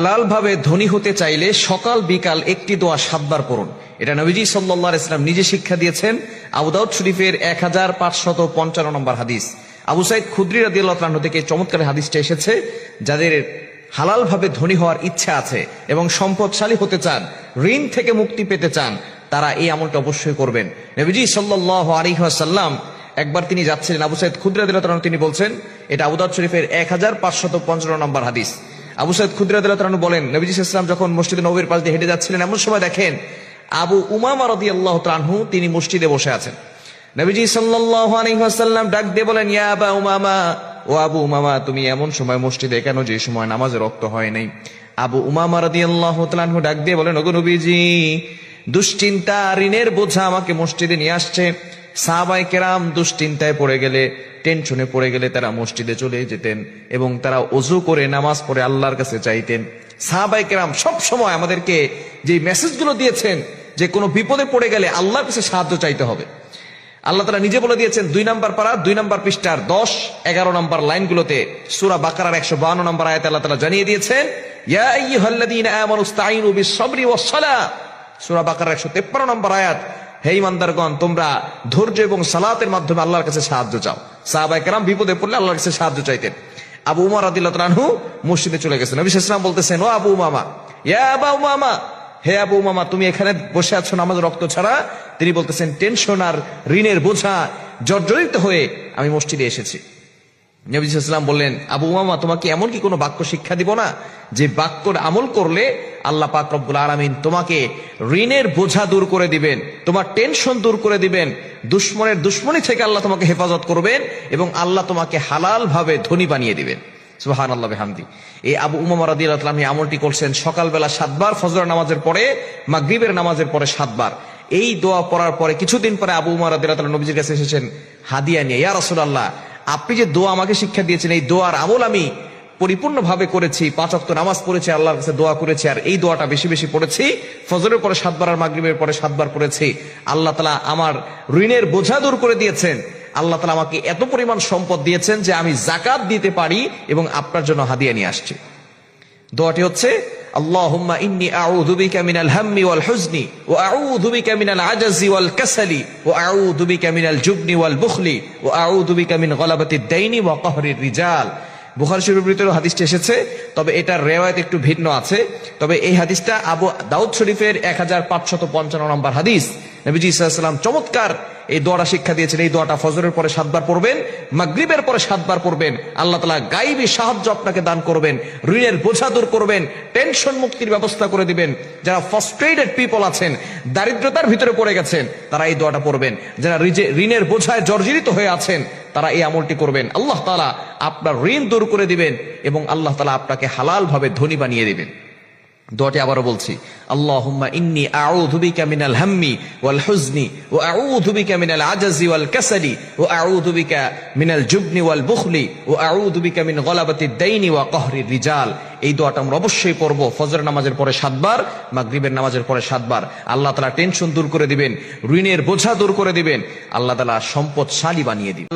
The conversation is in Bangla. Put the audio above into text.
হালাল ভাবে ধনী হতে চাইলে সকাল বিকাল একটি দোয়া 7 বার পড়ুন। এটা নবীজি সাল্লাল্লাহু আলাইহি ওয়াসাল্লাম নিজে শিক্ষা দিয়েছেন। আবু দাউদ শরীফের 1555 নম্বর হাদিস। আবু সাঈদ খুদরি রাদিয়াল্লাহু তাআলা থেকে চমৎকার হাদিসটা এসেছে, যাদের হালাল ভাবে ধনী হওয়ার ইচ্ছা আছে এবং সম্পদশালী হতে চান, ঋণ থেকে মুক্তি পেতে চান, তারা এই আমলটা অবশ্যই করবেন। নবীজি সাল্লাল্লাহু আলাইহি ওয়াসাল্লাম একবার তিনি যাচ্ছিলেন, আবু সাঈদ খুদরি রাদিয়াল্লাহু তাআলা তিনি বলছেন, এটা আবু দাউদ শরীফের 1555 নম্বর হাদিস। আবু সাঈদ খুদরি রাদিয়াল্লাহু তাআলা বলেন, নবীজি সাল্লাল্লাহু আলাইহি ওয়াসাল্লাম যখন মসজিদে নববীর পাশ দিয়ে হেঁটে যাচ্ছিলেন, এমন সময় দেখেন আবু উমামা রাদিয়াল্লাহু তাআলা তিনি মসজিদে বসে আছেন। নবীজি সাল্লাল্লাহু আলাইহি ওয়াসাল্লাম ডাক দিয়ে বলেন, ইয়া আবা উমামা, ও আবু উমামা, তুমি এমন সময় মসজিদে কেন যে সময় নামাজের ওয়াক্ত হয় নাই? আবু উমামা রাদিয়াল্লাহু তাআলা ডাক দিয়ে বলেন, ওগো নবীজি, দুশ্চিন্তা, ঋণের বোঝা আমাকে মসজিদে নিয়ে আসছে। সাহাবায়ে কেরাম দুশ্চিন্তায় পড়ে গেলে, টেনশনে পড়ে গেলে তারা মসজিদে চলে যেতেন এবং তারা ওযু করে নামাজ পড়ে আল্লাহর কাছে চাইতেন। সাহাবায়ে কেরাম সব সময় আমাদেরকে যে মেসেজগুলো দিয়েছেন যে কোনো বিপদে পড়ে গেলে আল্লাহর কাছে সাহায্য চাইতে হবে। আল্লাহ তাআলা নিজে বলে দিয়েছেন 2 নম্বর পারা 2 নম্বর পৃষ্ঠার 10-11 নম্বর লাইনগুলোতে, সূরা বাকারার 152 নম্বর আয়াতে আল্লাহ তাআলা জানিয়ে দিয়েছেন, ইয়া আইয়ুহাল্লাযীনা আমানু ইসতাঈনু বিস-সাবরি ওয়াস-সালাহ। সূরা বাকারার 153 নম্বর আয়াত, হে ঈমানদারগণ, তোমরা ধৈর্য এবং সালাতের মাধ্যমে আল্লাহর কাছে সাহায্য চাও। সাহাবায়ে কেরাম বিপদে পড়লে আল্লাহর কাছে সাহায্য চাইতেন। আবু উমার রাদিয়াল্লাহু তাআলা মসজিদে চলে গেছেন। নবী সাল্লাল্লাহু আলাইহি ওয়াসাল্লাম বলতেছেন, ও আবু উমামা, ইয়া আবা উমামা, হে আবু উমামা, তুমি এখানে বসে আছো নামাজের রক্ত ছাড়া? তিনি বলতেছেন, টেনশন আর ঋণের বোঝা জর্জরিত হয়ে আমি মসজিদে এসেছি। নবী সাল্লাল্লাহু আলাইহি ওয়াসাল্লাম বললেন, আবু উমামা, তোমাকে এমন কি কোনো বাক্য শিক্ষা দিব না যে বাক্যর আমল করলে আল্লাহ পাক রব্বুল আলামিন তোমাকে ঋণের বোঝা দূর করে দিবেন, তোমার টেনশন দূর করে দিবেন, দুশ্মনের দুশ্মনী থেকে আল্লাহ তোমাকে হেফাজত করবেন এবং আল্লাহ তোমাকে হালাল ভাবে ধনী বানিয়ে দিবেন। সুবহানাল্লাহ বিহামদি। এই আবু উমামা রাদিয়াল্লাহু তাআলা আমলটি করছেন সকালবেলা 7 বার, ফজরের নামাজের পরে, মাগরিবের নামাজের পরে 7 বার। এই দোয়া পড়ার পরে কিছুদিন পরে আবু উমামা রাদিয়াল্লাহু তাআলা নবীজির কাছে এসেছেন হাদিয়া নিয়ে। ইয়া রাসূলুল্লাহ, আপনি যে দোয়া আমাকে শিক্ষা দিয়েছেন, এই দোয়ার আমল আমি পরিপূর্ণভাবে করেছি, 5 ওয়াক্ত নামাজ পড়েছি, আল্লাহর কাছে দোয়া করেছি, আর এই দোয়াটা বেশি বেশি পড়েছি, ফজরের পরে 7 বার আর মাগরিবের পরে 7 বার পড়েছি। আল্লাহ তাআলা আমার ঋণের বোঝা দূর করে দিয়েছেন। আল্লাহ তাআলা আমাকে এত পরিমাণ সম্পদ দিয়েছেন যে আমি যাকাত দিতে পারি এবং আপনার জন্য হাদিয়া নিয়ে আসছি। দোয়াটি হচ্ছে, আল্লাহুম্মা ইন্নী আউযু বিকা মিনাল হাম্মি ওয়াল হুজনি ওয়া আউযু বিকা মিনাল আজাজি ওয়াল কাসালি ওয়া আউযু বিকা মিনাল জুবনি ওয়াল বুখলি ওয়া আউযু বিকা মিন গলাবাতিদ দাইনি ওয়া কাহরির রিজাল। বুখারী শরীফের ভিতরে হাদিসটি এসেছে, তবে এটার রিওয়ায়াত একটু ভিন্ন আছে। তবে এই হাদিসটা আবু দাউদ শরীফের 1555 নম্বর হাদিস। নবীজি সাল্লাল্লাহু আলাইহি ওয়াসাল্লাম চমৎকার এই দোয়াটা শিক্ষা দিয়েছেন। এই দোয়াটা ফজরের পরে 7 বার পড়বেন, মাগরিবের পরে 7 বার পড়বেন। আল্লাহ তাআলা গায়বী সাহায্য আপনাকে দান করবেন, ঋণের বোঝা দূর করবেন, টেনশন মুক্তির ব্যবস্থা করে দিবেন। যারা ফ্রাস্ট্রেটেড পিপল আছেন, দারিদ্রতার ভিতরে পড়ে গেছেন, তারা এই দোয়াটা পড়বেন। যারা ঋণের বোঝায় জর্জরিত হয়ে আছেন, তারা এই আমলটি করবেন। আল্লাহ তাআলা আপনার ঋণ দূর করে দিবেন এবং আল্লাহ তাআলা আপনাকে হালাল ভাবে ধনী বানিয়ে দিবেন। দোয়াটি আবারও বলছি, আল্লাহুম্মা ইন্নী আউযু বিকা মিনাল হাম্মি ওয়াল হুজনি ওয়া আউযু বিকা মিনাল আজাজি ওয়াল কাসালি ওয়া আউযু বিকা মিনাল জুবনি ওয়াল বুখলি ওয়া আউযু বিকা মিন গলাবাতিদ দাইনি ওয়া কাহরির রিজাল। এই দোয়াটা আমরা অবশ্যই পড়ব ফজরের নামাজের পরে 7 বার, মাগরিবের নামাজের পরে 7 বার। আল্লাহ তাআলা টেনশন দূর করে দিবেন, ঋণের বোঝা দূর করে দিবেন, আল্লাহ তাআলা সম্পদশালী বানিয়ে দিবেন।